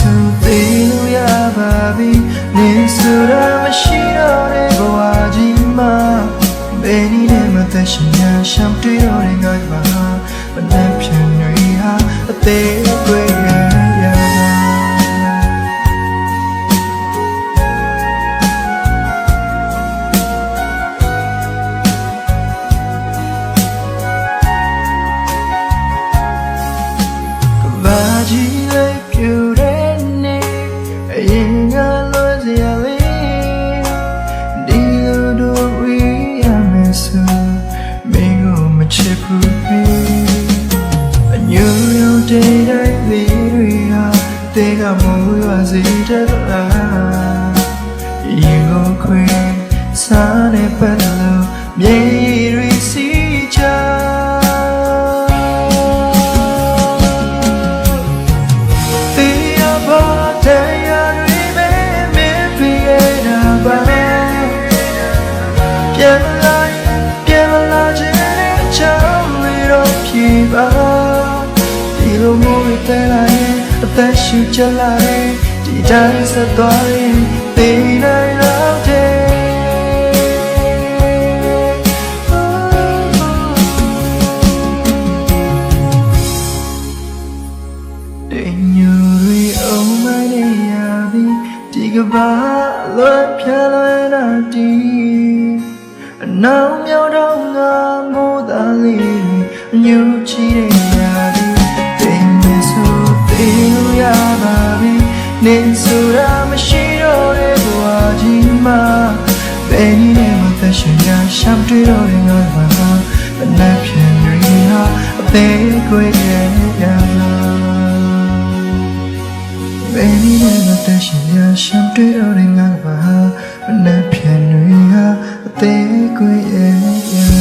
လို့ရပါပြီနေဆိုတာမရှိတော့တဲ့ဘဝကြီးမှာဘယ်နည်းနဲ့မှသက်ရှင်ရရှမ်းတွေ့တော့တဲ့ငါ့ဘာမနှက်ဖြန်တွေဟာအသေးကွယ်ရဘာကြီးလေးပြူတဲ့နေအရင်ကလွန်စရာလေးဒီလိုတို့ဝေးရမယ်ဆိုမင်းကိုမချစ်ဘူးပဲအညူရုံတဲ့တိုင်းလေးတွေဟာတဲကမိုးရွာစေတဲ့လားရင်ကိုခွေစားနေပတ်လို့မြေတွေစီချဒီလိုမျိုးပဲလာရင်အသက်ရှူချလာရင်ဒီတိုင်းဆက်သွားရင်သိနိုင်တော့တယ်တင်ညူရီအောင်မနေရပြီဒီကဘာလွတ်ဖြာလွယ်တာဒီအနောင်မြောက်တော့ငါမိုးသားလေးညူချီတဲ့ရာဒီတင်မဆိုသေးလို့ရပါပြီနေဆိုတာမရှိတော့တဲ့ဘဝကြီးမှာဘယ်နည်းနဲ့မှသက်ရှင်ရရှမ်းတွေ့တော့တဲ့ငါ့ဘာမနှက်ဖြန်တွေဟာအသေးကွယ်ရဲ့ရာဘယ်နည်းနဲ့မှသက်ရှင်ရရှမ်းတွေ့တော့တဲ့ငါ့ဘာမနှက်ဖြန်တွေဟာအသေးကွယ်ရဲ့